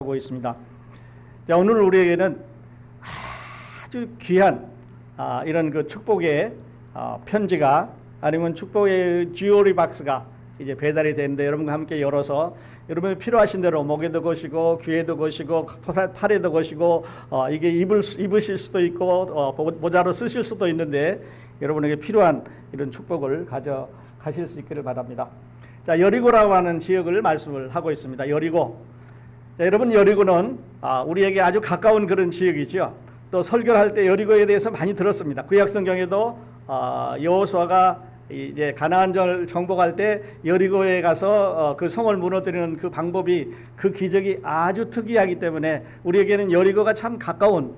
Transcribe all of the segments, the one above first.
하고 있습니다. 자, 오늘 우리에게는 아주 귀한 이런 그 축복의 편지가 아니면 축복의 지오리 박스가 이제 배달이 되는데 여러분과 함께 열어서 여러분이 필요하신 대로 목에도 거시고 귀에도 거시고 팔에도 거시고 이게 입으실 수도 있고 모자로 쓰실 수도 있는데 여러분에게 필요한 이런 축복을 가져가실 수 있기를 바랍니다. 자, 여리고라고 하는 지역을 말씀을 하고 있습니다. 여리고. 자, 여러분, 여리고는 우리에게 아주 가까운 그런 지역이죠. 또 설교를 할 때 여리고에 대해서 많이 들었습니다. 구약 성경에도 여호수아가 이제 가나안을 정복할 때 여리고에 가서 그 성을 무너뜨리는 그 방법이, 그 기적이 아주 특이하기 때문에 우리에게는 여리고가 참 가까운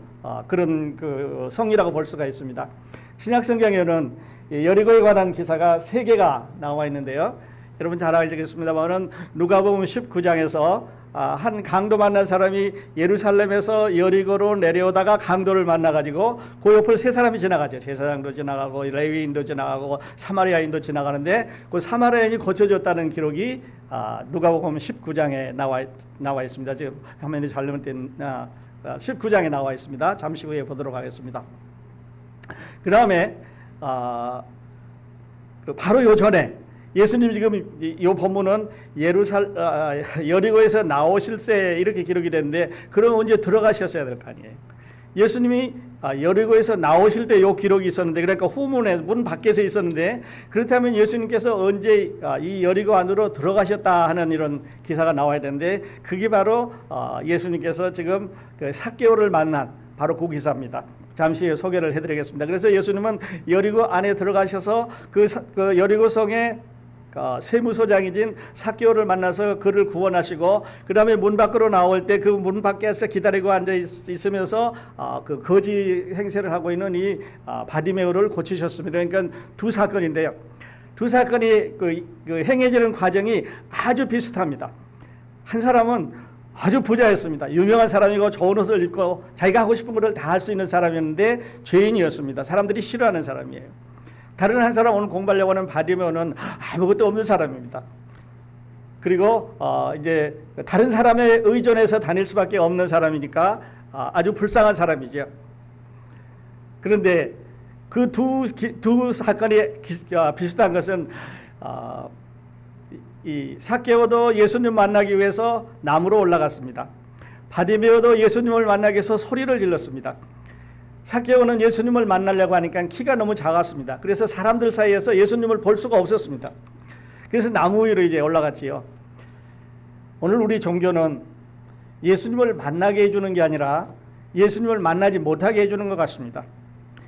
그런 그 성이라고 볼 수가 있습니다. 신약 성경에는 여리고에 관한 기사가 3개가 나와 있는데요. 여러분 잘 알겠습니다만은 누가복음 19장에서 한 강도 만난 사람이 예루살렘에서 여리고로 내려오다가 강도를 만나가지고 그 옆을 3사람이 지나가죠. 제사장도 지나가고 레위인도 지나가고 사마리아인도 지나가는데 그 사마리아인이 고쳐졌다는 기록이 누가복음 19장에 나와 있습니다. 지금 화면이 잘못된 19장에 나와 있습니다. 잠시 후에 보도록 하겠습니다. 그 다음에 바로 요 전에 예수님 지금 이 본문은 여리고에서 나오실세 이렇게 기록이 되는데 그럼 언제 들어가셨어야 될 거 아니에요. 예수님이 여리고에서 나오실 때 이 기록이 있었는데, 그러니까 후문에 문 밖에서 있었는데, 그렇다면 예수님께서 언제 이 여리고 안으로 들어가셨다 하는 이런 기사가 나와야 되는데, 그게 바로 예수님께서 지금 그 삭개오를 만난 바로 그 기사입니다. 잠시 후에 소개를 해드리겠습니다. 그래서 예수님은 여리고 안에 들어가셔서 그 여리고 성에 세무소장이진 삭개오를 만나서 그를 구원하시고, 그 다음에 문 밖으로 나올 때 그 문 밖에서 기다리고 앉아 있으면서 그 거지 행세를 하고 있는 이 바디메오를 고치셨습니다. 그러니까 두 사건인데요. 두 사건이 그 행해지는 과정이 아주 비슷합니다. 한 사람은 아주 부자였습니다. 유명한 사람이고 좋은 옷을 입고 자기가 하고 싶은 것을 다 할 수 있는 사람이었는데 죄인이었습니다. 사람들이 싫어하는 사람이에요. 다른 한 사람, 오늘 공부하려고 하는 바디메오는 아무것도 없는 사람입니다. 그리고 이제 다른 사람에 의존해서 다닐 수밖에 없는 사람이니까 아주 불쌍한 사람이죠. 그런데 그 두 사건이 비슷한 것은 이 삭개오도 예수님 만나기 위해서 나무로 올라갔습니다. 바디메오도 예수님을 만나기 위해서 소리를 질렀습니다. 삭개오는 예수님을 만나려고 하니까 키가 너무 작았습니다. 그래서 사람들 사이에서 예수님을 볼 수가 없었습니다. 그래서 나무 위로 이제 올라갔지요. 오늘 우리 종교는 예수님을 만나게 해주는 게 아니라 예수님을 만나지 못하게 해주는 것 같습니다.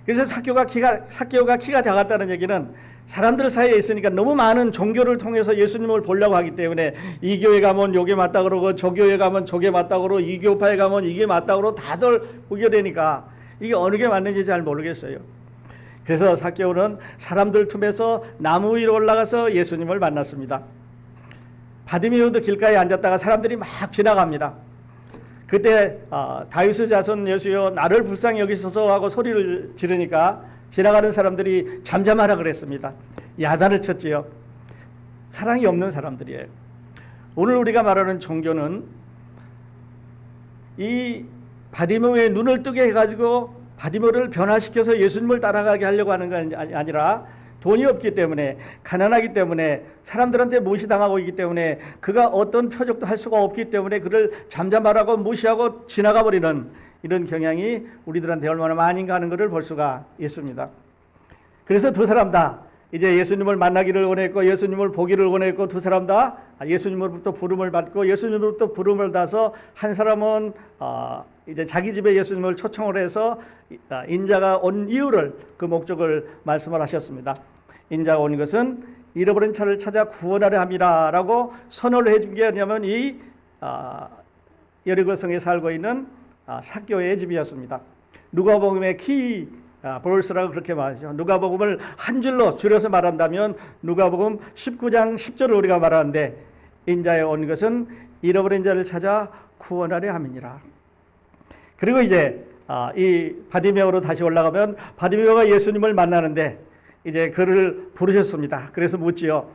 그래서 삭개오가 키가 작았다는 얘기는 사람들 사이에 있으니까 너무 많은 종교를 통해서 예수님을 보려고 하기 때문에 이 교회 가면 요게 맞다 그러고 저 교회 가면 저게 맞다 그러고 이 교파에 가면 이게 맞다 그러고 다들 오게 되니까 이게 어느 게 맞는지 잘 모르겠어요. 그래서 삭개오는 사람들 틈에서 나무 위로 올라가서 예수님을 만났습니다. 바디메오도 길가에 앉았다가 사람들이 막 지나갑니다. 그때 다윗의 자손 예수여 나를 불쌍히 여기소서 하고 소리를 지르니까 지나가는 사람들이 잠잠하라 그랬습니다. 야단을 쳤지요. 사랑이 없는 사람들이에요. 오늘 우리가 말하는 종교는 이 바디메오의 눈을 뜨게 해가지고 바디메오를 변화시켜서 예수님을 따라가게 하려고 하는 건 아니라 돈이 없기 때문에, 가난하기 때문에, 사람들한테 무시당하고 있기 때문에, 그가 어떤 표적도 할 수가 없기 때문에 그를 잠잠하라고 무시하고 지나가 버리는 이런 경향이 우리들한테 얼마나 많은가 하는 것을 볼 수가 있습니다. 그래서 두 사람 다 이제 예수님을 만나기를 원했고 예수님을 보기를 원했고, 두 사람 다 예수님으로부터 부름을 받고 예수님으로부터 부름을 받아서, 한 사람은 이제 자기 집에 예수님을 초청을 해서 인자가 온 이유를, 그 목적을 말씀을 하셨습니다. 인자가 온 것은 잃어버린 차를 찾아 구원하려 함이라라고 선언을 해준 게 뭐냐면 이 여리고성에 살고 있는 삭개오의 집이었습니다. 누가복음의 키 볼스라고 그렇게 말하죠. 누가복음을 한 줄로 줄여서 말한다면 누가복음 19장 10절을 우리가 말하는데, 인자에 온 것은 잃어버린 자를 찾아 구원하려 함이니라. 그리고 이제 이 바디메오로 다시 올라가면 바디메오가 예수님을 만나는데 이제 그를 부르셨습니다. 그래서 묻지요.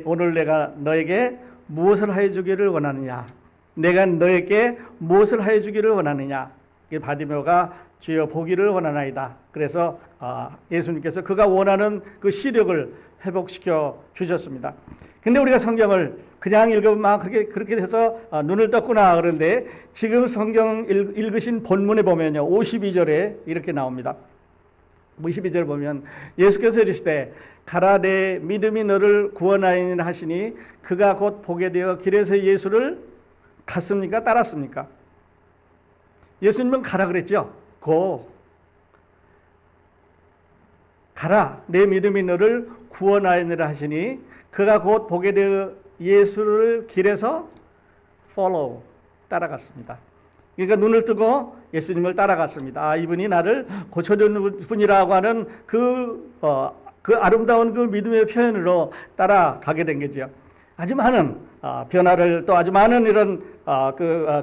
오늘 내가 너에게 무엇을 하여 주기를 원하느냐. 내가 너에게 무엇을 하여 주기를 원하느냐? 바디메오가 주여 보기를 원하나이다. 그래서 예수님께서 그가 원하는 그 시력을 회복시켜 주셨습니다. 근데 우리가 성경을 그냥 읽으면 그렇게 돼서 눈을 떴구나 그런데 지금 성경 읽으신 본문에 보면요 52절에 이렇게 나옵니다. 52절 보면 예수께서 이르시되 가라 내 믿음이 너를 구원하리라 하시니 그가 곧 보게 되어 길에서 예수를 갔습니까? 따랐습니까? 예수님은 가라 그랬죠. 고 가라 내 믿음이 너를 구원하리라 하시니 그가 곧 보게 되어 예수를 길에서 follow 따라갔습니다. 그러니까 눈을 뜨고 예수님을 따라갔습니다. 이분이 나를 고쳐주는 분이라고 하는 그 아름다운 그 믿음의 표현으로 따라가게 된 거죠. 아주 많은 변화를 또 아주 많은 이런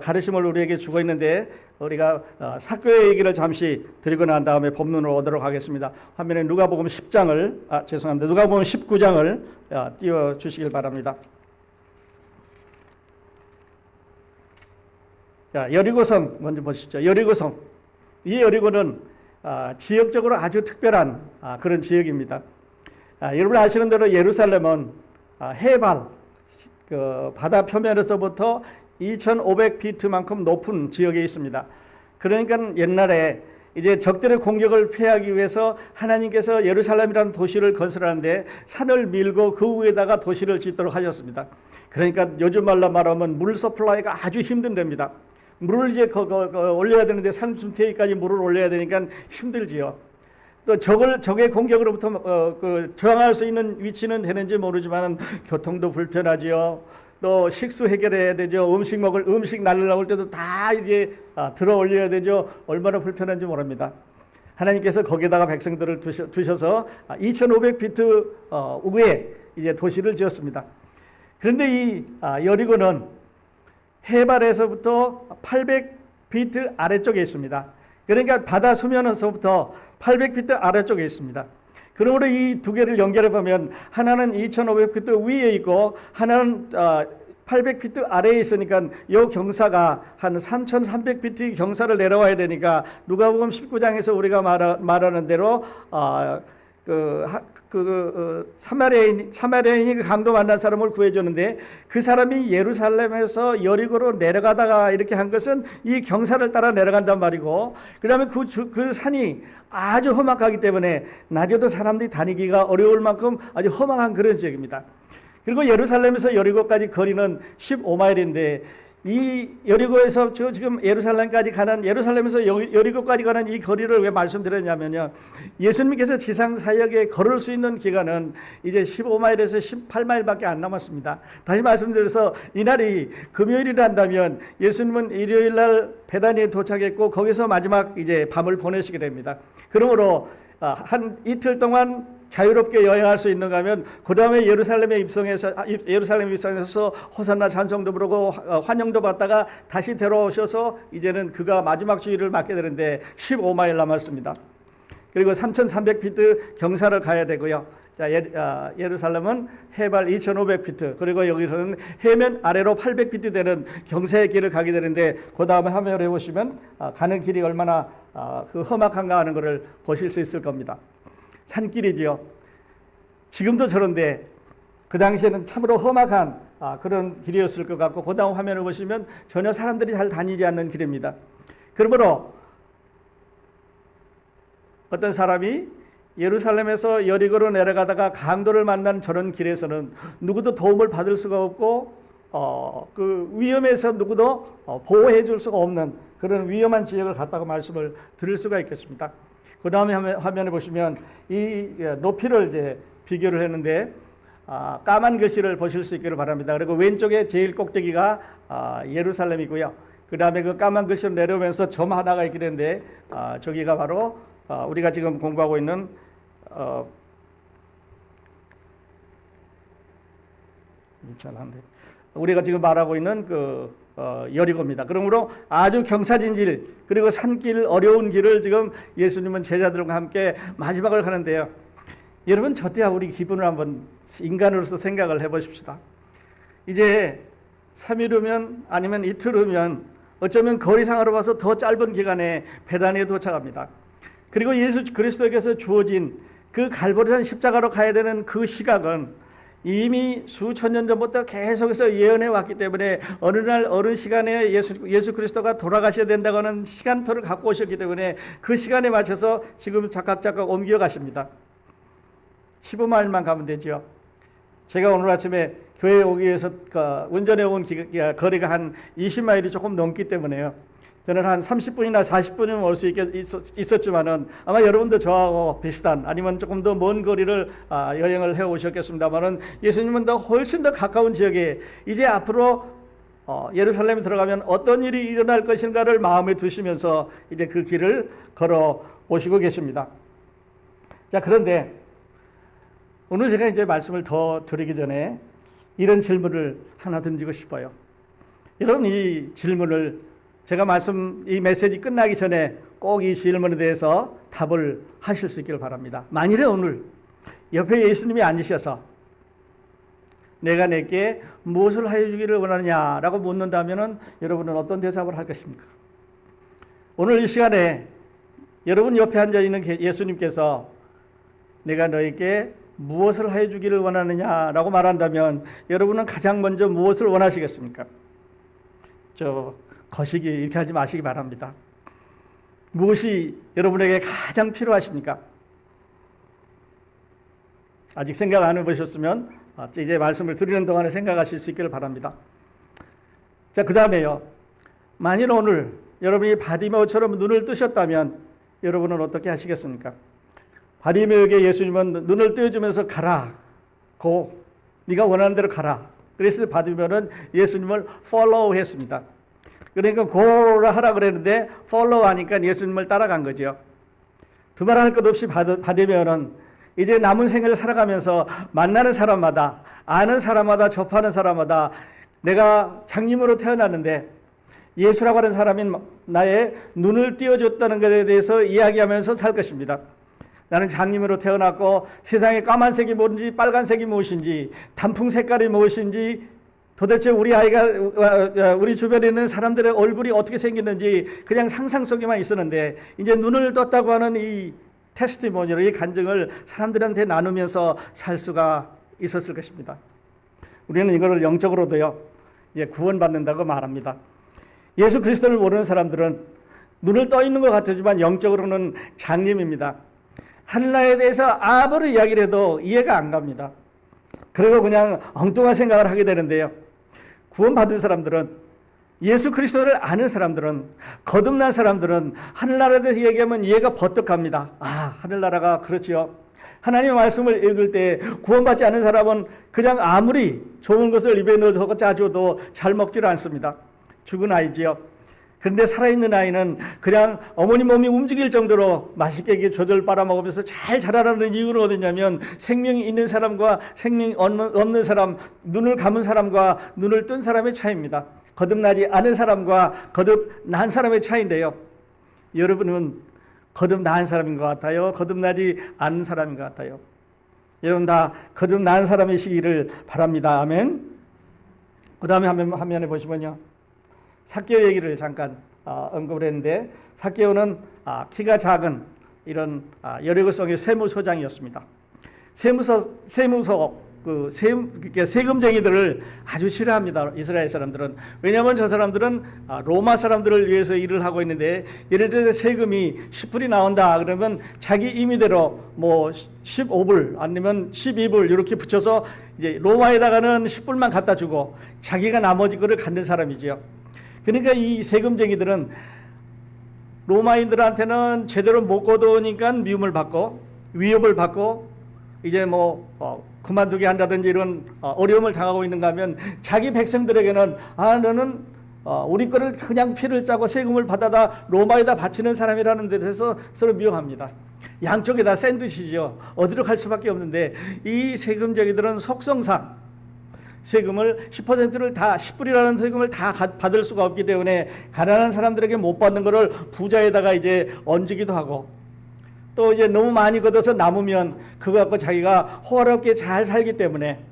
가르침을 우리에게 주고 있는데 우리가 사교의 얘기를 잠시 드리고 난 다음에 본문으로 오도록 하겠습니다. 화면에 누가복음 10장을 죄송합니다. 누가복음 19장을 띄워 주시길 바랍니다. 자, 여리고성 먼저 보시죠. 여리고성. 이 여리고는 지역적으로 아주 특별한 그런 지역입니다. 여러분 아시는 대로 예루살렘은 해발 그 바다 표면에서부터 2,500피트만큼 높은 지역에 있습니다. 그러니까 옛날에 이제 적들의 공격을 피하기 위해서 하나님께서 예루살렘이라는 도시를 건설하는데 산을 밀고 그 위에다가 도시를 짓도록 하셨습니다. 그러니까 요즘 말로 말하면 물 서플라이가 아주 힘든 데입니다. 물을 이제 올려야 되는데 산중태기까지 물을 올려야 되니까 힘들지요. 또 적의 공격으로부터 저항할 수 있는 위치는 되는지 모르지만 교통도 불편하지요. 또 식수 해결해야 되죠. 음식 날라올 때도 다 이제 들어 올려야 되죠. 얼마나 불편한지 모릅니다. 하나님께서 거기다가 백성들을 두셔서 2,500피트 위에 이제 도시를 지었습니다. 그런데 이 여리고는 해발에서부터 800피트 아래쪽에 있습니다. 그러니까 바다 수면에서부터 800피트 아래쪽에 있습니다. 그러므로 이 두 개를 연결해 보면 하나는 2,500피트 위에 있고 하나는 800피트 아래에 있으니까 이 경사가 한 3,300피트 경사를 내려와야 되니까 누가복음 19장에서 우리가 말하는 대로 사마리아인이 그 강도 만난 사람을 구해줬는데 그 사람이 예루살렘에서 여리고로 내려가다가 이렇게 한 것은 이 경사를 따라 내려간단 말이고 그 다음에 그 산이 아주 험악하기 때문에 낮에도 사람들이 다니기가 어려울 만큼 아주 험악한 그런 지역입니다. 그리고 예루살렘에서 여리고까지 거리는 15마일인데 이 여리고에서 지금 예루살렘까지 가는 예루살렘에서 여리고까지 가는 이 거리를 왜 말씀드렸냐면요. 예수님께서 지상 사역에 걸을 수 있는 기간은 이제 15마일에서 18마일밖에 안 남았습니다. 다시 말씀드려서 이날이 금요일이란다면 예수님은 일요일 날 베다니에 도착했고 거기서 마지막 이제 밤을 보내시게 됩니다. 그러므로 한 이틀 동안 자유롭게 여행할 수 있는가 하면 그 다음에 예루살렘에 입성해서 호산나 찬송도 부르고 환영도 받다가 다시 데려오셔서 이제는 그가 마지막 주일을 맞게 되는데 15마일 남았습니다. 그리고 3,300피트 경사를 가야 되고요. 자, 예루살렘은 해발 2,500피트 그리고 여기서는 해면 아래로 800피트 되는 경사의 길을 가게 되는데 그 다음에 화면을 해보시면 가는 길이 얼마나 그 험악한가 하는 것을 보실 수 있을 겁니다. 산길이지요. 지금도 저런데 그 당시에는 참으로 험악한 그런 길이었을 것 같고 그 다음 화면을 보시면 전혀 사람들이 잘 다니지 않는 길입니다. 그러므로 어떤 사람이 예루살렘에서 여리고로 내려가다가 강도를 만난 저런 길에서는 누구도 도움을 받을 수가 없고 그 위험에서 누구도 보호해 줄 수가 없는 그런 위험한 지역을 갔다고 말씀을 드릴 수가 있겠습니다. 그 다음에 화면에 보시면 이 높이를 이제 비교를 했는데 까만 글씨를 보실 수 있기를 바랍니다. 그리고 왼쪽에 제일 꼭대기가 예루살렘이고요. 그 다음에 그 까만 글씨로 내려오면서 점 하나가 있게 되는데 저기가 바로 우리가 지금 공부하고 있는 우리가 지금 말하고 있는 그 여리고입니다. 그러므로 아주 경사진길 그리고 산길 어려운 길을 지금 예수님은 제자들과 함께 마지막을 가는데요. 여러분 저때야 우리 기분을 한번 인간으로서 생각을 해보십시다. 이제 3일 후면 아니면 이틀 후면 어쩌면 거리상으로 봐서 더 짧은 기간에 베다니에 도착합니다. 그리고 예수 그리스도에게서 주어진 그 갈보리산 십자가로 가야 되는 그 시각은 이미 수천 년 전부터 계속해서 예언해 왔기 때문에 어느 날 어느 시간에 예수 그리스도가 돌아가셔야 된다고 하는 시간표를 갖고 오셨기 때문에 그 시간에 맞춰서 지금 작각 옮겨 가십니다. 15마일만 가면 되죠. 제가 오늘 아침에 교회에 오기 위해서 운전해 온 거리가 한 20마일이 조금 넘기 때문에요. 저는 한 30분이나 40분이면 올 수 있었지만은 아마 여러분도 저하고 비슷한 아니면 조금 더 먼 거리를 여행을 해 오셨겠습니다만은 예수님은 더 훨씬 더 가까운 지역에 이제 앞으로 예루살렘에 들어가면 어떤 일이 일어날 것인가를 마음에 두시면서 이제 그 길을 걸어 오시고 계십니다. 자, 그런데 오늘 제가 이제 말씀을 더 드리기 전에 이런 질문을 하나 던지고 싶어요. 여러분, 이 질문을 제가 이 메시지 끝나기 전에 꼭 이 질문에 대해서 답을 하실 수 있기를 바랍니다. 만일에 오늘 옆에 예수님이 앉으셔서 내가 내게 무엇을 하여 주기를 원하느냐라고 묻는다면 여러분은 어떤 대답을 할 것입니까? 오늘 이 시간에 여러분 옆에 앉아 있는 예수님께서 내가 너에게 무엇을 하여 주기를 원하느냐라고 말한다면 여러분은 가장 먼저 무엇을 원하시겠습니까? 거시기 이렇게 하지 마시기 바랍니다. 무엇이 여러분에게 가장 필요하십니까? 아직 생각 안 해보셨으면 이제 말씀을 드리는 동안에 생각하실 수 있기를 바랍니다. 자, 그 다음에요. 만일 오늘 여러분이 바디메오처럼 눈을 뜨셨다면 여러분은 어떻게 하시겠습니까? 바디메오에게 예수님은 눈을 떼어주면서 가라. 고. 네가 원하는 대로 가라. 그래서 바디메오는 예수님을 follow 했습니다. 그러니까 고라 하라 그랬는데 follow 하니까 예수님을 따라간 거죠. 두말할 것 없이 바디메오는 이제 남은 생을 살아가면서 만나는 사람마다, 아는 사람마다, 접하는 사람마다 내가 장님으로 태어났는데 예수라고 하는 사람이 나의 눈을 띄워줬다는 것에 대해서 이야기하면서 살 것입니다. 나는 장님으로 태어났고 세상에 까만색이 뭔지 빨간색이 무엇인지 단풍 색깔이 무엇인지 도대체 우리 아이가 우리 주변에 있는 사람들의 얼굴이 어떻게 생겼는지 그냥 상상 속에만 있었는데 이제 눈을 떴다고 하는 이 테스티모니를, 이 간증을 사람들한테 나누면서 살 수가 있었을 것입니다. 우리는 이거를 영적으로도요, 이제 구원받는다고 말합니다. 예수 그리스도를 모르는 사람들은 눈을 떠 있는 것 같지만 영적으로는 장님입니다. 하늘나라에 대해서 아무리 이야기를 해도 이해가 안 갑니다. 그리고 그냥 엉뚱한 생각을 하게 되는데요. 구원받은 사람들은, 예수 그리스도를 아는 사람들은, 거듭난 사람들은 하늘나라에 대해서 얘기하면 이해가 버뜩 갑니다. 아, 하늘나라가 그렇지요. 하나님의 말씀을 읽을 때 구원받지 않은 사람은 그냥 아무리 좋은 것을 입에 넣어서 짜줘도 잘 먹지를 않습니다. 죽은 아이지요. 그런데 살아있는 아이는 그냥 어머니 몸이 움직일 정도로 맛있게 젖을 빨아먹으면서 잘 자라나는 이유는 어디냐면 생명이 있는 사람과 생명이 없는 사람, 눈을 감은 사람과 눈을 뜬 사람의 차이입니다. 거듭나지 않은 사람과 거듭난 사람의 차이인데요. 여러분은 거듭난 사람인 것 같아요? 거듭나지 않은 사람인 것 같아요? 여러분 다 거듭난 사람이시기를 바랍니다. 아멘. 그 다음에 화면에 보시면요. 삭개오 얘기를 잠깐 언급을 했는데 삭개오는 키가 작은 이런 여리고성의 세무서장이었습니다. 세금쟁이들을 아주 싫어합니다. 이스라엘 사람들은. 왜냐하면 저 사람들은 로마 사람들을 위해서 일을 하고 있는데 예를 들어서 세금이 10불이 나온다 그러면 자기 임의대로 뭐 15불 아니면 12불 이렇게 붙여서 이제 로마에다가는 10불만 갖다 주고 자기가 나머지 거를 갖는 사람이죠. 그러니까 이 세금쟁이들은 로마인들한테는 제대로 못 거두니까 미움을 받고 위협을 받고 이제 그만두게 한다든지 이런 어려움을 당하고 있는가 하면 자기 백성들에게는 너는 우리 거를 그냥 피를 짜고 세금을 받아다 로마에다 바치는 사람이라는 데서 서로 미워합니다. 양쪽에 다 샌드위치죠. 어디로 갈 수밖에 없는데 이 세금쟁이들은 속성상 세금을 10%를 다 10불이라는 세금을 다 받을 수가 없기 때문에 가난한 사람들에게 못 받는 것을 부자에다가 이제 얹기도 하고 또 이제 너무 많이 걷어서 남으면 그거 갖고 자기가 호화롭게 잘 살기 때문에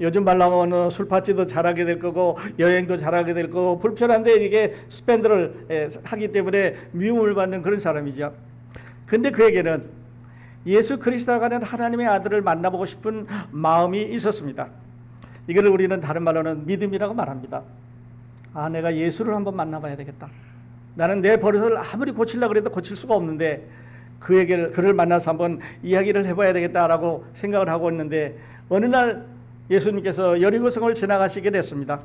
요즘 말로 술파티도 잘하게 될 거고 여행도 잘하게 될 거고 불편한데 이게 스pen드를 하기 때문에 미움을 받는 그런 사람이죠. 근데 그에게는 예수 그리스도가 는 하나님의 아들을 만나보고 싶은 마음이 있었습니다. 이걸 우리는 다른 말로는 믿음이라고 말합니다. 내가 예수를 한번 만나봐야 되겠다. 나는 내 버릇을 아무리 고치려고 해도 고칠 수가 없는데 그를 만나서 한번 이야기를 해봐야 되겠다라고 생각을 하고 있는데 어느 날 예수님께서 여리고성을 지나가시게 됐습니다.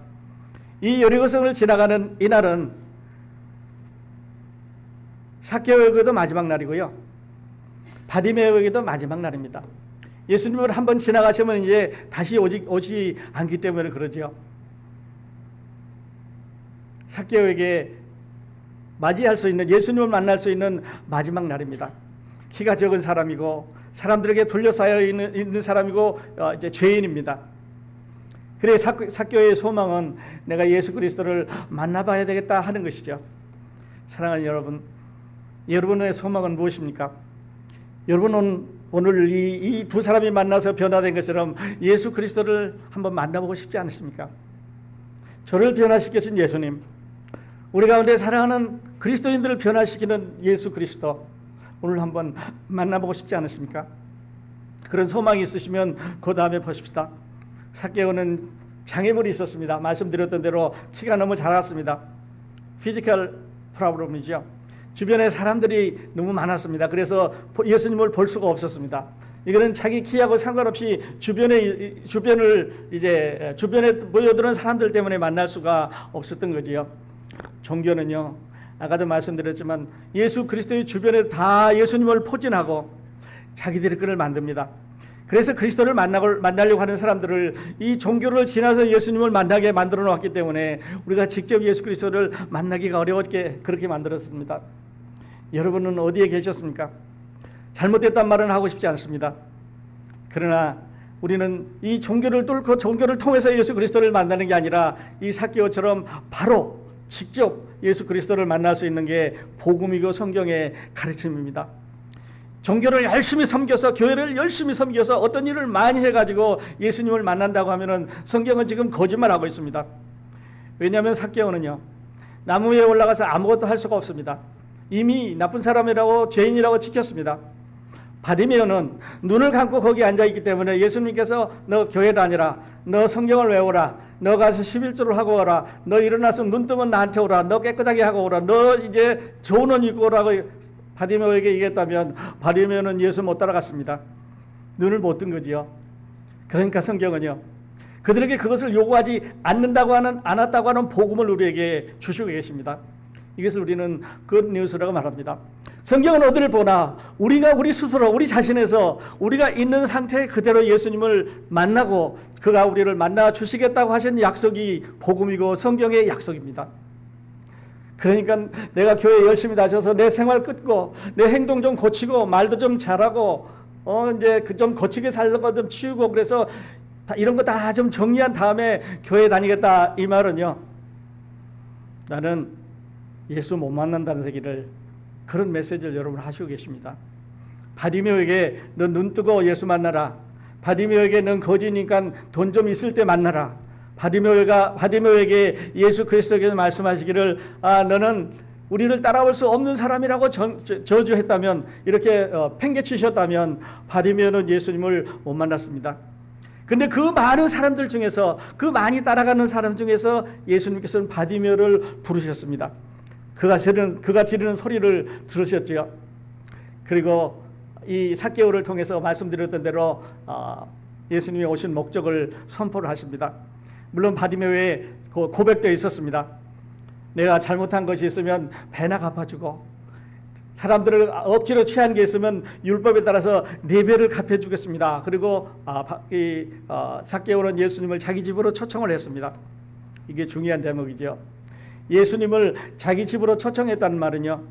이 여리고성을 지나가는 이날은 삭개오에게도 마지막 날이고요. 바디메오에게도 마지막 날입니다. 예수님을 한번 지나가시면 이제 다시 오지 않기 때문에 그러죠. 삭개오에게 맞이할 수 있는, 예수님을 만날 수 있는 마지막 날입니다. 키가 적은 사람이고 사람들에게 둘러싸여 있는 사람이고 이제 죄인입니다. 그래 삭개오의 소망은 내가 예수 그리스도를 만나봐야 되겠다 하는 것이죠. 사랑하는 여러분, 여러분의 소망은 무엇입니까? 여러분은 오늘 이 두 사람이 만나서 변화된 것처럼 예수 그리스도를 한번 만나보고 싶지 않으십니까? 저를 변화시키신 예수님, 우리 가운데 사랑하는 그리스도인들을 변화시키는 예수 그리스도, 오늘 한번 만나보고 싶지 않으십니까? 그런 소망이 있으시면 그 다음에 보십시다. 삭개오는 장애물이 있었습니다. 말씀드렸던 대로 키가 너무 작았습니다. 피지컬 프로블럼이죠. 주변에 사람들이 너무 많았습니다. 그래서 예수님을 볼 수가 없었습니다. 이거는 자기 키하고 상관없이 주변에 모여드는 사람들 때문에 만날 수가 없었던 거지요. 종교는요, 아까도 말씀드렸지만 예수 그리스도의 주변에 다 예수님을 포진하고 자기들의 끈을 만듭니다. 그래서 그리스도를 만나려고 하는 사람들을 이 종교를 지나서 예수님을 만나게 만들어 놓았기 때문에 우리가 직접 예수 그리스도를 만나기가 어려웠게 그렇게 만들었습니다. 여러분은 어디에 계셨습니까? 잘못됐단 말은 하고 싶지 않습니다. 그러나 우리는 이 종교를 뚫고 종교를 통해서 예수 그리스도를 만나는 게 아니라 이 삭개오처럼 바로 직접 예수 그리스도를 만날 수 있는 게 복음이고 성경의 가르침입니다. 종교를 열심히 섬겨서, 교회를 열심히 섬겨서 어떤 일을 많이 해가지고 예수님을 만난다고 하면은 성경은 지금 거짓말하고 있습니다. 왜냐하면 삭개오는요, 나무 위에 올라가서 아무것도 할 수가 없습니다. 이미 나쁜 사람이라고, 죄인이라고 지켰습니다. 바디메오는 눈을 감고 거기 앉아있기 때문에 예수님께서 너 교회 다니라, 너 성경을 외우라, 너 가서 11조를 하고 오라, 너 일어나서 눈 뜨면 나한테 오라, 너 깨끗하게 하고 오라, 너 이제 좋은 옷 입고 오라고 바디메오에게 얘기했다면 바디메오는 예수 못 따라갔습니다. 눈을 못 뜬 거지요. 그러니까 성경은요, 그들에게 그것을 요구하지 않았다고 하는 복음을 우리에게 주시고 계십니다. 이것을 우리는 굿뉴스라고 말합니다. 성경은 어디를 보나 우리가 우리 스스로, 우리 자신에서 우리가 있는 상태 그대로 예수님을 만나고 그가 우리를 만나 주시겠다고 하신 약속이 복음이고 성경의 약속입니다. 그러니까 내가 교회 열심히 다녀서 내 생활 끊고 내 행동 좀 고치고 말도 좀 잘하고 이제 좀 고치게 살는 거 좀 치우고 그래서 이런 거 다 좀 정리한 다음에 교회 다니겠다, 이 말은요, 나는 예수 못 만난다는 얘기를, 그런 메시지를 여러분 하시고 계십니다. 바디메오에게 너 눈 뜨고 예수 만나라, 바디메오에게 넌 거지니까 돈 좀 있을 때 만나라, 바디메오에게 예수 그리스도께서 말씀하시기를 너는 우리를 따라올 수 없는 사람이라고 저주했다면, 이렇게 팽개치셨다면 바디메오는 예수님을 못 만났습니다. 근데 그 많은 사람들 중에서, 그 많이 따라가는 사람 중에서 예수님께서는 바디메오를 부르셨습니다. 그가 지르는 소리를 들으셨지요. 그리고 이 삭개오를 통해서 말씀드렸던 대로 예수님이 오신 목적을 선포를 하십니다. 물론 바디메오의 고백도 있었습니다. 내가 잘못한 것이 있으면 배나 갚아주고, 사람들을 억지로 취한 게 있으면 율법에 따라서 4배를 갚아주겠습니다. 그리고 삭개오는 예수님을 자기 집으로 초청을 했습니다. 이게 중요한 대목이죠. 예수님을 자기 집으로 초청했다는 말은요,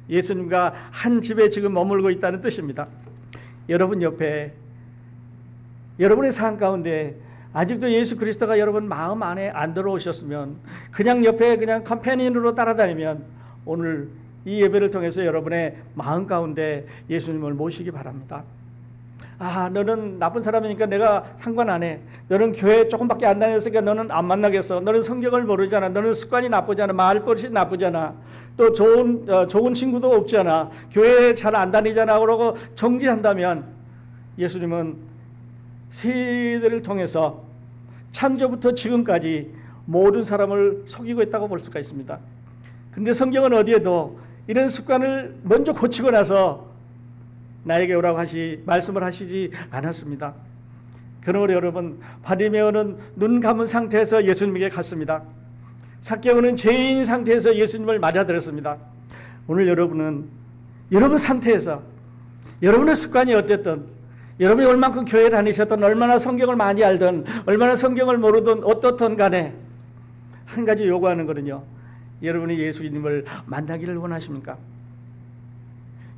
예수님과 한 집에 지금 머물고 있다는 뜻입니다. 여러분 옆에, 여러분의 삶 가운데 아직도 예수 그리스도가 여러분 마음 안에 안 들어오셨으면, 그냥 옆에 그냥 컴패니언으로 따라다니면 오늘 이 예배를 통해서 여러분의 마음 가운데 예수님을 모시기 바랍니다. 너는 나쁜 사람이니까 내가 상관 안 해. 너는 교회 조금밖에 안 다녔으니까 너는 안 만나겠어. 너는 성경을 모르잖아. 너는 습관이 나쁘잖아. 말버릇이 나쁘잖아. 또 좋은 친구도 없잖아. 교회 잘 안 다니잖아. 그러고 정지한다면 예수님은 세대를 통해서 창조부터 지금까지 모든 사람을 속이고 있다고 볼 수가 있습니다. 그런데 성경은 어디에도 이런 습관을 먼저 고치고 나서 나에게 오라고 말씀을 하시지 않았습니다. 그러므로 여러분, 바디메오는 눈 감은 상태에서 예수님에게 갔습니다. 삭개오는 죄인 상태에서 예수님을 맞아들였습니다. 오늘 여러분은 여러분 상태에서 여러분의 습관이 어땠든, 여러분이 얼만큼 교회에 다니셨든, 얼마나 성경을 많이 알든, 얼마나 성경을 모르든 어떻든 간에 한 가지 요구하는 거는요, 여러분이 예수님을 만나기를 원하십니까?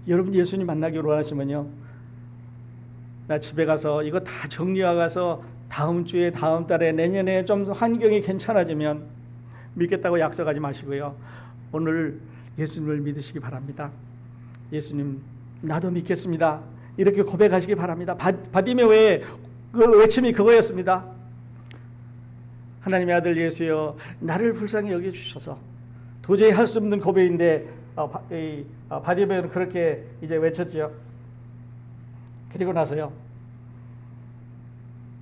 여러분 예수님 만나기를 원하시면요, 나 집에 가서 이거 다 정리하고 가서 다음 주에, 다음 달에, 내년에 좀 환경이 괜찮아지면 믿겠다고 약속하지 마시고요, 오늘 예수님을 믿으시기 바랍니다. 예수님, 나도 믿겠습니다. 이렇게 고백하시기 바랍니다. 바디메오의 그 외침이 그거였습니다. 하나님의 아들 예수여, 나를 불쌍히 여겨주셔서. 도저히 할 수 없는 고백인데 바디메오는 그렇게 이제 외쳤죠. 그리고 나서요,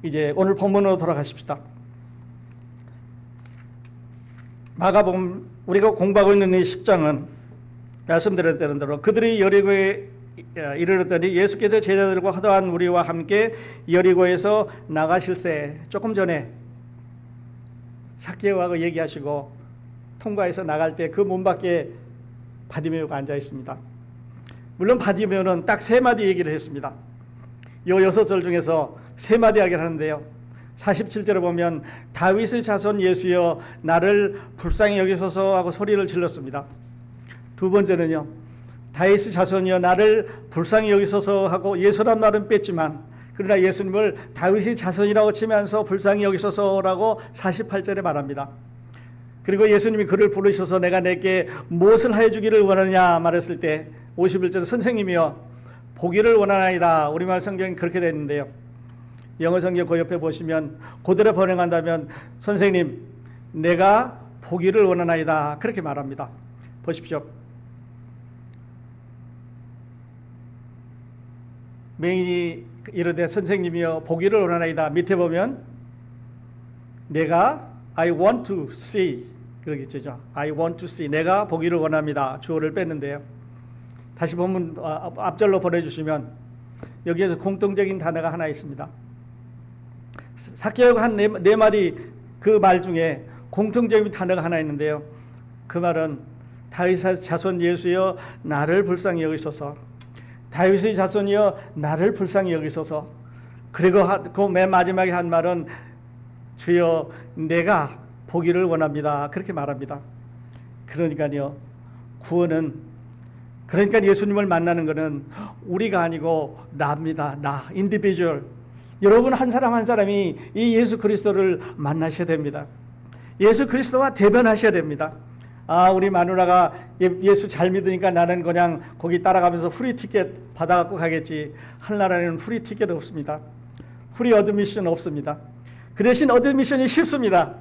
이제 오늘 본문으로 돌아가십시다. 마가복음 우리가 공부하고 있는 이 10장은 말씀드렸던 대로 그들이 여리고에 이르렀더니 예수께서 제자들과 허다한 무리와 함께 여리고에서 나가실새, 조금 전에 삭개오하고 얘기하시고 통과해서 나갈 때 그 문 밖에 바디메오가 앉아 있습니다. 물론 바디메오는 딱 3마디 얘기를 했습니다. 요 6절 중에서 3마디 이야기를 하는데요, 47절에 보면 다윗의 자손 예수여 나를 불쌍히 여기소서 하고 소리를 질렀습니다. 두 번째는요, 다윗의 자손이여 나를 불쌍히 여기소서 하고 예수란 말은 뺐지만 그러나 예수님을 다윗의 자손이라고 치면서 불쌍히 여기소서라고 48절에 말합니다. 그리고 예수님이 그를 부르셔서 내가 내게 무엇을 하여 주기를 원하느냐 말했을 때 51절에 선생님이여 보기를 원하나이다. 우리말 성경이 그렇게 되어 있는데요, 영어 성경 그 옆에 보시면 그대로 번역한다면 선생님 내가 보기를 원하나이다 그렇게 말합니다. 보십시오. 맹인이 이르되 선생님이여 보기를 원하나이다. 밑에 보면 내가 I want to see 그러겠죠. I want to see, 내가 보기를 원합니다. 주어를 뺐는데요, 다시 보면 앞절로 보내주시면 여기에서 공통적인 단어가 하나 있습니다. 삭개오가 한 네 마디 그 말 중에 공통적인 단어가 하나 있는데요, 그 말은 다윗의 자손 예수여 나를 불쌍히 여기소서, 다윗의 자손이여 나를 불쌍히 여기소서. 그리고 그 맨 마지막에 한 말은 주여 내가 보기를 원합니다 그렇게 말합니다. 그러니까요, 구원은, 그러니까 예수님을 만나는 것은 우리가 아니고 나입니다. 나, 인디비주얼. 여러분 한 사람 한 사람이 이 예수 그리스도를 만나셔야 됩니다. 예수 그리스도와 대변하셔야 됩니다. 우리 마누라가 예수 잘 믿으니까 나는 그냥 거기 따라가면서 프리 티켓 받아갖고 가겠지. 하늘나라에는 프리 티켓 없습니다. 프리 어드미션 없습니다. 그 대신 어드미션이 쉽습니다.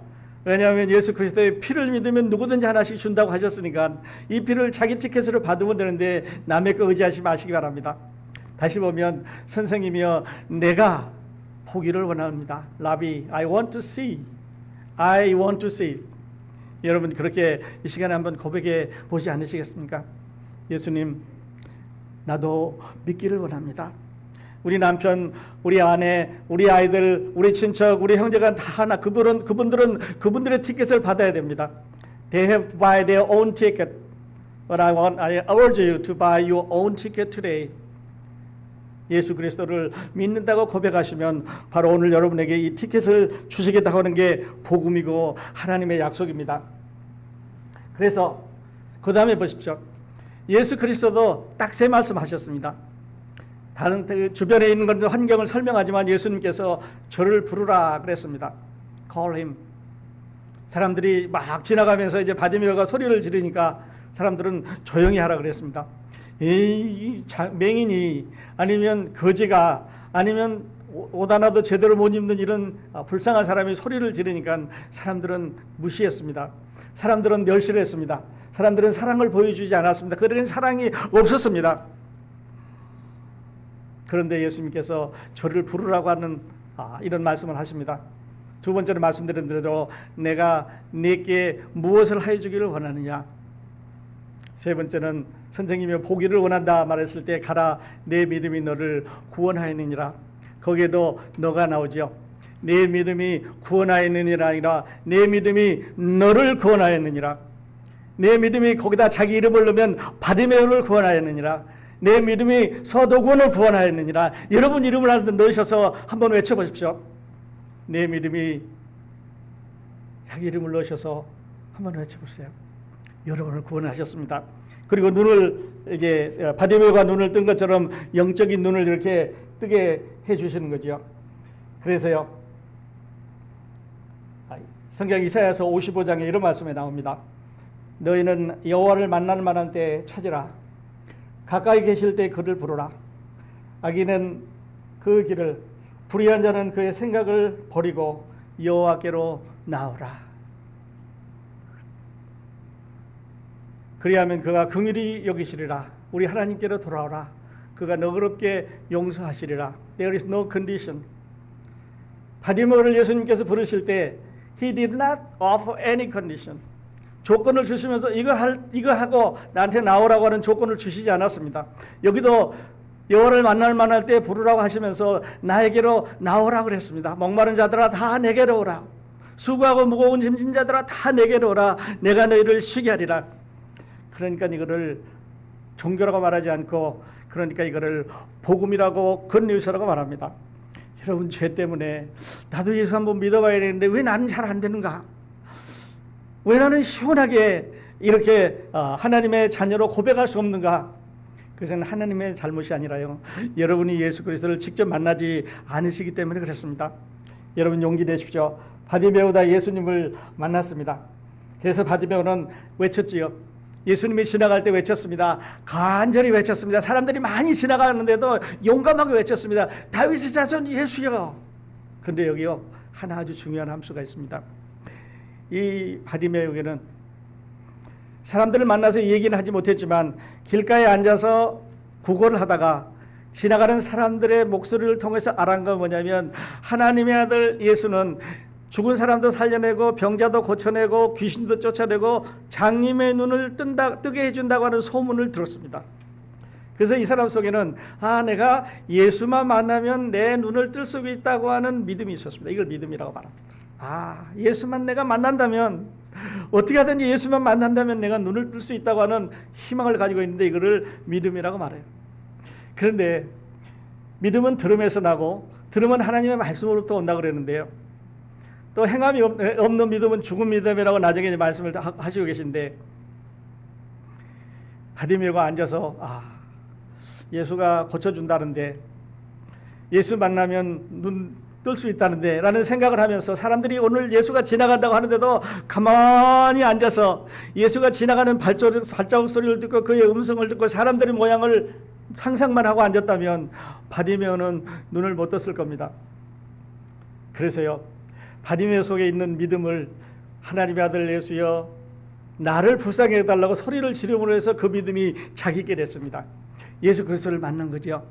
왜냐하면 예수 그리스도의 피를 믿으면 누구든지 하나씩 준다고 하셨으니까 이 피를 자기 티켓으로 받으면 되는데 남의 거 의지하지 마시기 바랍니다. 다시 보면 선생님이여 내가 보기를 원합니다. 라비, I want to see. I want to see. 여러분 그렇게 이 시간에 한번 고백해 보지 않으시겠습니까? 예수님, 나도 믿기를 원합니다. 우리 남편, 우리 아내, 우리 아이들, 우리 친척, 우리 형제가 다 하나, 그분들의 티켓을 받아야 됩니다. They have to buy their own ticket. But I urge you to buy your own ticket today. 예수 그리스도를 믿는다고 고백하시면 바로 오늘 여러분에게 이 티켓을 주시겠다고 하는 게 복음이고 하나님의 약속입니다. 그래서 그 다음에 보십시오. 예수 그리스도도 딱 3 말씀하셨습니다. 다른 주변에 있는 건 환경을 설명하지만 예수님께서 저를 부르라 그랬습니다. Call him. 사람들이 막 지나가면서 이제 바디메오가 소리를 지르니까 사람들은 조용히 하라 그랬습니다. 맹인이 아니면 거지가 아니면 옷 하나도 제대로 못 입는 이런 불쌍한 사람이 소리를 지르니까 사람들은 무시했습니다. 사람들은 멸시했습니다. 사람들은 사랑을 보여주지 않았습니다. 그들은 사랑이 없었습니다. 그런데 예수님께서 저를 부르라고 하는 이런 말씀을 하십니다. 두 번째로 말씀드린 대로 내가 네게 무엇을 하여 주기를 원하느냐. 세 번째는 선생님이 보기를 원한다 말했을 때 가라 내 믿음이 너를 구원하였느니라. 거기에도 너가 나오죠. 내 믿음이 구원하였느니라 아니라 내 믿음이 너를 구원하였느니라. 내 믿음이 거기다 자기 이름을 넣으면 바디메오를 구원하였느니라. 내 믿음이 서도군을 구원하였느니라. 여러분 이름을 한번 넣으셔서 한번 외쳐보십시오. 내 믿음이 자기 이름을 넣으셔서 한번 외쳐보세요. 여러분을 구원하셨습니다. 그리고 눈을 이제 바디메오가 눈을 뜬 것처럼 영적인 눈을 이렇게 뜨게 해주시는 거죠. 그래서요 성경 이사야서 55장에 이런 말씀이 나옵니다. 너희는 여호와를 만날 만한 때에 찾으라. 가까이 계실 때 그를 부르라. 악인은 그 길을, 불의한 자는 그의 생각을 버리고 여호와께로 나오라. 그리하면 그가 긍휼히 여기시리라. 우리 하나님께로 돌아오라. 그가 너그럽게 용서하시리라. There is no condition. 바디메오를 예수님께서 부르실 때 He did not offer any condition. 조건을 주시면서 이거 하고 나한테 나오라고 하는 조건을 주시지 않았습니다. 여기도 여호와를 만날 때 부르라고 하시면서 나에게로 나오라고 그랬습니다. 목마른 자들아 다 내게로 오라. 수고하고 무거운 짐진 자들아 다 내게로 오라. 내가 너희를 쉬게 하리라. 그러니까 이거를 종교라고 말하지 않고 그러니까 이거를 복음이라고 굿뉴스라고 말합니다. 여러분 죄 때문에 나도 예수 한번 믿어봐야 되는데 왜 나는 잘 안 되는가? 왜 나는 시원하게 이렇게 하나님의 자녀로 고백할 수 없는가? 그것은 하나님의 잘못이 아니라요. 여러분이 예수 그리스도를 직접 만나지 않으시기 때문에 그렇습니다. 여러분 용기 내십시오. 바디메오다 예수님을 만났습니다. 그래서 바디메오는 외쳤지요. 예수님이 지나갈 때 외쳤습니다. 간절히 외쳤습니다. 사람들이 많이 지나가는데도 용감하게 외쳤습니다. 다윗의 자손 예수여. 그런데 여기요 하나 아주 중요한 함수가 있습니다. 이 바디메오에게는 사람들을 만나서 얘기는 하지 못했지만 길가에 앉아서 구걸을 하다가 지나가는 사람들의 목소리를 통해서 알은 건 뭐냐면 하나님의 아들 예수는 죽은 사람도 살려내고 병자도 고쳐내고 귀신도 쫓아내고 장님의 눈을 뜨게 해준다고 하는 소문을 들었습니다. 그래서 이 사람 속에는 내가 예수만 만나면 내 눈을 뜰 수 있다고 하는 믿음이 있었습니다. 이걸 믿음이라고 말합니다. 예수만 내가 만난다면 어떻게 하든지 예수만 만난다면 내가 눈을 뜰 수 있다고 하는 희망을 가지고 있는데 이거를 믿음이라고 말해요. 그런데 믿음은 들음에서 나고 들음은 하나님의 말씀으로부터 온다고 그랬는데요. 또 행함이 없는 믿음은 죽은 믿음이라고 나중에 말씀을 하시고 계신데 바디메오가 앉아서 예수가 고쳐준다는데 예수 만나면 눈 뜰 수 있다는데 라는 생각을 하면서 사람들이 오늘 예수가 지나간다고 하는데도 가만히 앉아서 예수가 지나가는 발자국 소리를 듣고 그의 음성을 듣고 사람들의 모양을 상상만 하고 앉았다면 바디메오는 눈을 못 떴을 겁니다. 그래서요 바디메오 속에 있는 믿음을 하나님의 아들 예수여 나를 불쌍히 해달라고 소리를 지름으로 해서 그 믿음이 자기께 됐습니다. 예수 그리스도를 만난 거죠.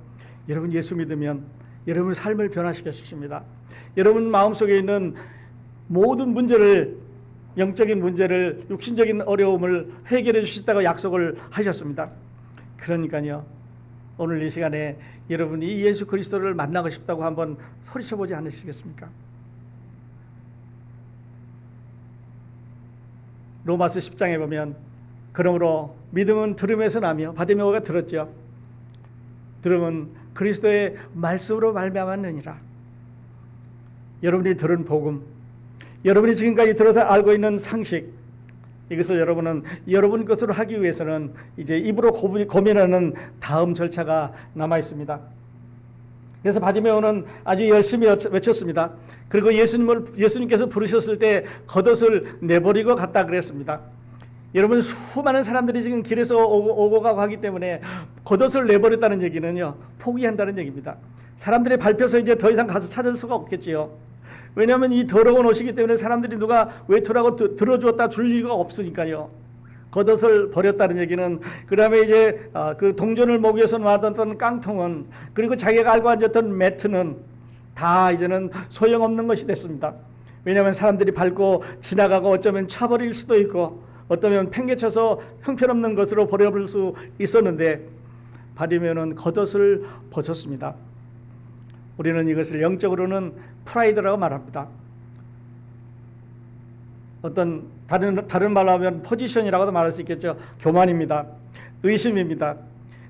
여러분 예수 믿으면 여러분 삶을 변화시켜 주십니다. 여러분 마음속에 있는 모든 문제를 영적인 문제를 육신적인 어려움을 해결해 주시다고 약속을 하셨습니다. 그러니까요 오늘 이 시간에 여러분이 예수 그리스도를 만나고 싶다고 한번 소리쳐 보지 않으시겠습니까? 로마서 10장에 보면 그러므로 믿음은 들음에서 나며 바디메오가 들었죠. 들음은 그리스도의 말씀으로 말미암았느니라. 여러분이 들은 복음, 여러분이 지금까지 들어서 알고 있는 상식, 이것을 여러분은 여러분 것으로 하기 위해서는 이제 입으로 고민하는 다음 절차가 남아 있습니다. 그래서 바디메오는 아주 열심히 외쳤습니다. 그리고 예수님께서 부르셨을 때 겉옷을 내버리고 갔다 그랬습니다. 여러분, 수많은 사람들이 지금 길에서 오고 가고 하기 때문에 겉옷을 내버렸다는 얘기는요, 포기한다는 얘기입니다. 사람들이 밟혀서 이제 더 이상 가서 찾을 수가 없겠지요. 왜냐하면 이 더러운 옷이기 때문에 사람들이 누가 외투라고 들어주었다 줄 리가 없으니까요. 겉옷을 버렸다는 얘기는, 그 다음에 이제 그 동전을 모기 위해서 놔뒀던 깡통은, 그리고 자기가 알고 앉았던 매트는 다 이제는 소용없는 것이 됐습니다. 왜냐하면 사람들이 밟고 지나가고 어쩌면 차버릴 수도 있고 어쩌면 팽개쳐서 형편없는 것으로 버려볼 수 있었는데, 바디메오는 겉옷을 벗었습니다. 우리는 이것을 영적으로는 프라이드라고 말합니다. 어떤 다른 말로 하면 포지션이라고도 말할 수 있겠죠. 교만입니다. 의심입니다.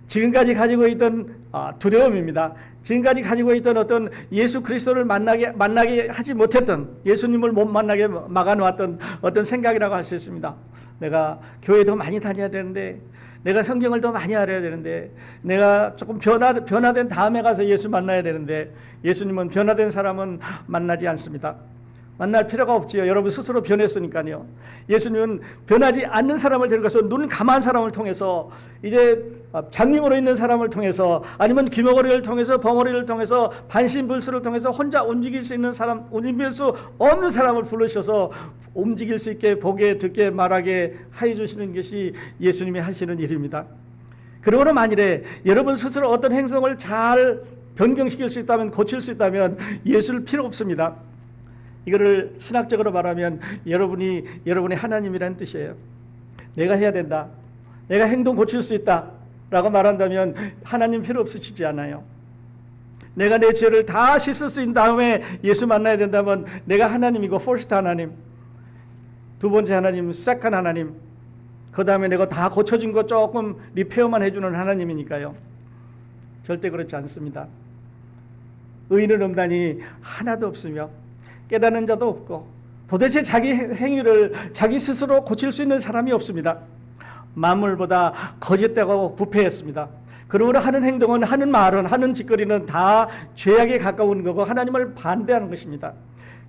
지금까지 가지고 있던 두려움입니다. 지금까지 가지고 있던 어떤 예수 그리스도를 만나게 하지 못했던, 예수님을 못 만나게 막아놓았던 어떤 생각이라고 할 수 있습니다. 내가 교회도 많이 다녀야 되는데, 내가 성경을 더 많이 알아야 되는데, 내가 조금 변화된 다음에 가서 예수 만나야 되는데, 예수님은 변화된 사람은 만나지 않습니다. 만날 필요가 없지요. 여러분 스스로 변했으니까요. 예수님은 변하지 않는 사람을 데려가서 눈 감은 사람을 통해서, 이제 장님으로 있는 사람을 통해서, 아니면 귀머거리를 통해서, 벙어리를 통해서, 반신불수를 통해서 혼자 움직일 수 있는 사람, 움직일 수 없는 사람을 부르셔서 움직일 수 있게, 보게, 듣게, 말하게 해 주시는 것이 예수님이 하시는 일입니다. 그러므로 만일에 여러분 스스로 어떤 행성을 잘 변경시킬 수 있다면, 고칠 수 있다면 예수를 필요 없습니다. 이거를 신학적으로 말하면 여러분이 하나님이라는 뜻이에요. 내가 해야 된다, 내가 행동 고칠 수 있다 라고 말한다면 하나님 필요 없으시지 않아요. 내가 내 죄를 다 씻을 수 있는 다음에 예수 만나야 된다면 내가 하나님이고, 퍼스트 하나님, 두 번째 하나님, 세컨 하나님, 그 다음에 내가 다 고쳐진 거 조금 리페어만 해주는 하나님이니까요. 절대 그렇지 않습니다. 의인은 없나니 하나도 없으며 깨닫는 자도 없고, 도대체 자기 행위를 자기 스스로 고칠 수 있는 사람이 없습니다. 만물보다 거짓되고 부패했습니다. 그러므로 하는 행동은, 하는 말은, 하는 짓거리는 다 죄악에 가까운 거고 하나님을 반대하는 것입니다.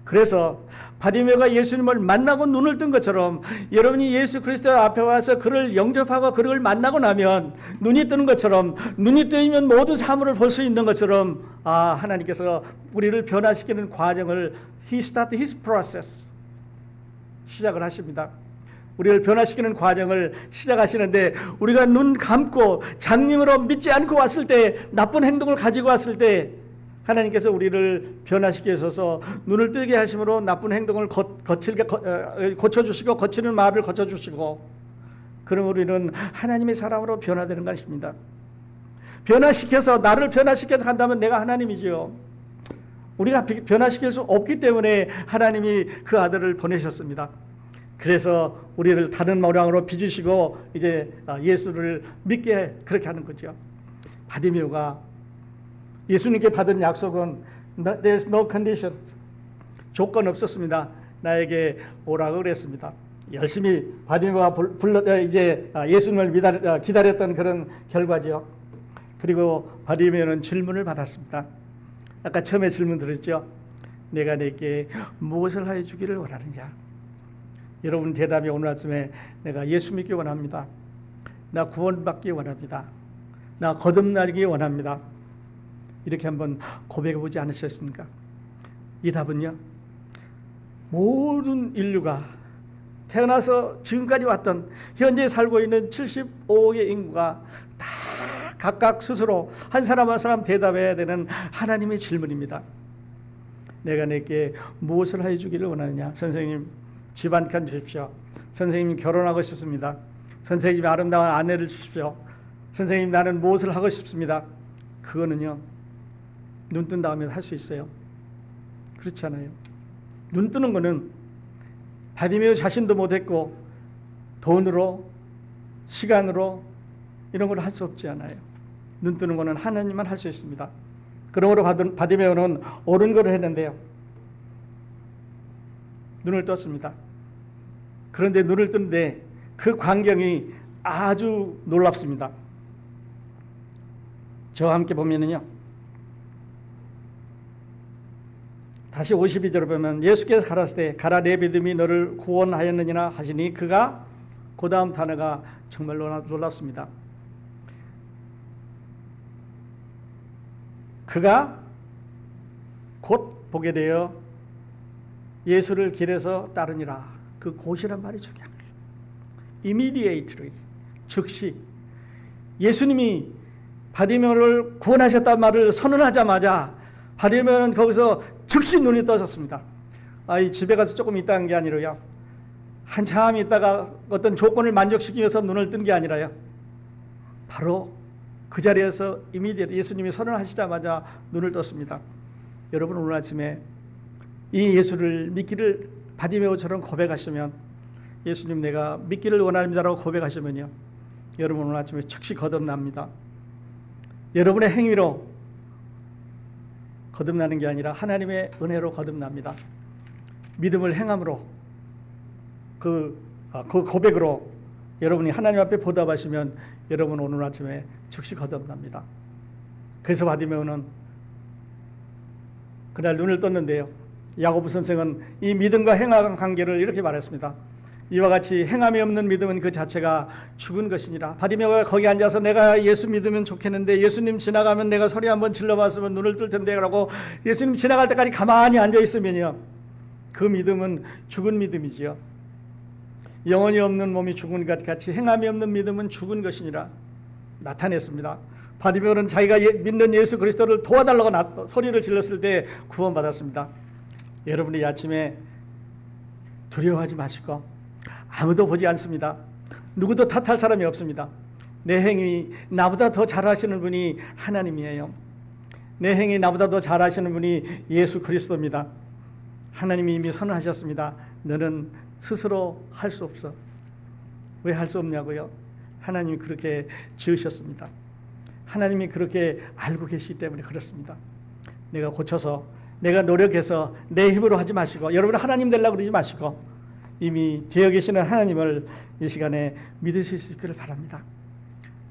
그래서 바디메오가 예수님을 만나고 눈을 뜬 것처럼, 여러분이 예수 그리스도 앞에 와서 그를 영접하고 그를 만나고 나면 눈이 뜨는 것처럼, 눈이 뜨이면 모든 사물을 볼 수 있는 것처럼, 하나님께서 우리를 변화시키는 과정을 He started His process, 시작을 하십니다. 우리를 변화시키는 과정을 시작하시는데, 우리가 눈 감고 장님으로 믿지 않고 왔을 때, 나쁜 행동을 가지고 왔을 때 하나님께서 우리를 변화시키셔서 눈을 뜨게 하심으로 나쁜 행동을 고쳐주시고, 거치는 마음을 고쳐주시고, 그럼 우리는 하나님의 사람으로 변화되는 것입니다. 변화시켜서, 나를 변화시켜서 간다면 내가 하나님이지요. 우리가 변화시킬 수 없기 때문에 하나님이 그 아들을 보내셨습니다. 그래서 우리를 다른 모양으로 빚으시고 이제 예수를 믿게 그렇게 하는 거죠. 바디메오가 예수님께 받은 약속은 There's no condition, 조건 없었습니다. 나에게 오라고 그랬습니다. 열심히 바디메오가 이제 예수님을 기다렸던 그런 결과죠. 그리고 바디메오는 질문을 받았습니다. 아까 처음에 질문 드렸죠. 내가 내게 무엇을 하여 주기를 원하느냐. 여러분 대답이 오늘 아침에 내가 예수 믿기 원합니다. 나 구원받기 원합니다. 나 거듭나기 원합니다. 이렇게 한번 고백해 보지 않으셨습니까? 이 답은요, 모든 인류가 태어나서 지금까지 왔던, 현재 살고 있는 75억의 인구가 다 각각 스스로 한 사람 한 사람 대답해야 되는 하나님의 질문입니다. 내가 내게 무엇을 하여 주기를 원하느냐. 선생님, 집 한 칸 주십시오. 선생님, 결혼하고 싶습니다. 선생님, 아름다운 아내를 주십시오. 선생님, 나는 무엇을 하고 싶습니다. 그거는요, 눈 뜬 다음에 할 수 있어요. 그렇지 않아요. 눈 뜨는 거는 바디메오 자신도 못했고, 돈으로, 시간으로 이런 걸 할 수 없지 않아요. 눈 뜨는 거는 하나님만 할 수 있습니다. 그러므로 바디메오는 옳은 걸 했는데요, 눈을 떴습니다. 그런데 눈을 뜬데 그 광경이 아주 놀랍습니다. 저와 함께 보면은요, 다시 52절을 보면 예수께서 가라사대 가라 내 믿음이 너를 구원하였느니라 하시니 그가 그 다음 단어가 정말 놀랍습니다. 그가 곧 보게 되어 예수를 길에서 따르니라. 그 곧이란 말이 중요한 거예요. Immediately, 즉시 예수님이 바디메오를 구원하셨다는 말을 선언하자마자 바디메오는 거기서 즉시 눈이 떠졌습니다. 이 집에 가서 조금 있다는 게 아니라요, 한참 있다가 어떤 조건을 만족시키기 위해서 눈을 뜬 게 아니라요, 바로 그 자리에서 immediately 예수님이 선언하시자마자 눈을 떴습니다. 여러분, 오늘 아침에 이 예수를 믿기를 바디메오처럼 고백하시면, 예수님 내가 믿기를 원합니다라고 고백하시면요, 여러분 오늘 아침에 즉시 거듭납니다. 여러분의 행위로 거듭나는 게 아니라 하나님의 은혜로 거듭납니다. 믿음을 행함으로 그 고백으로 여러분이 하나님 앞에 보답하시면 여러분 오늘 아침에 즉시 거듭납니다. 그래서 바디메오는 그날 눈을 떴는데요, 야고보 선생은 이 믿음과 행함 관계를 이렇게 말했습니다. 이와 같이 행함이 없는 믿음은 그 자체가 죽은 것이니라. 바디메오가 거기 앉아서 내가 예수 믿으면 좋겠는데 예수님 지나가면 내가 소리 한번 질러봤으면 눈을 뜰 텐데 라고 예수님 지나갈 때까지 가만히 앉아 있으면요, 그 믿음은 죽은 믿음이지요. 영혼이 없는 몸이 죽은 것 같이 행함이 없는 믿음은 죽은 것이니라 나타냈습니다. 바디메오는 자기가 믿는 예수 그리스도를 도와달라고 소리를 질렀을 때 구원받았습니다. 여러분이 아침에 두려워하지 마시고, 아무도 보지 않습니다. 누구도 탓할 사람이 없습니다. 내 행위 나보다 더 잘하시는 분이 하나님이에요. 내 행위 나보다 더 잘하시는 분이 예수 그리스도입니다. 하나님이 이미 선언하셨습니다. 너는 스스로 할 수 없어. 왜 할 수 없냐고요? 하나님이 그렇게 지으셨습니다. 하나님이 그렇게 알고 계시기 때문에 그렇습니다. 내가 고쳐서, 내가 노력해서 내 힘으로 하지 마시고, 여러분 하나님 되려고 그러지 마시고, 이미 되어 계시는 하나님을 이 시간에 믿으실 수 있기를 바랍니다.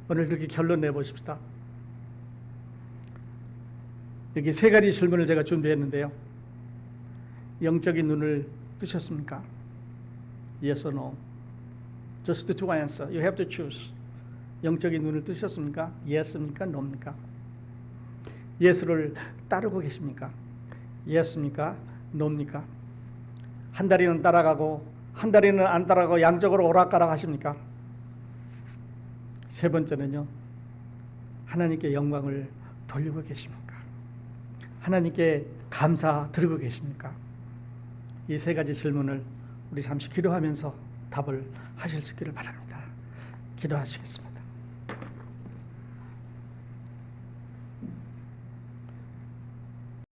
오늘 그렇게 결론 내보십시다. 여기 세 가지 질문을 제가 준비했는데요, 영적인 눈을 뜨셨습니까? Yes or no? Just two answer. You have to choose. 영적인 눈을 뜨셨습니까? Yes입니까? No입니까? 예수를 따르고 계십니까? Yes입니까? No입니까? 한 다리는 따라가고 한 다리는 안 따라가고 양쪽으로 오락가락 하십니까? 세 번째는요, 하나님께 영광을 돌리고 계십니까? 하나님께 감사 드리고 계십니까? 이 세 가지 질문을 우리 잠시 기도하면서 답을 하실 수 있기를 바랍니다. 기도하시겠습니다.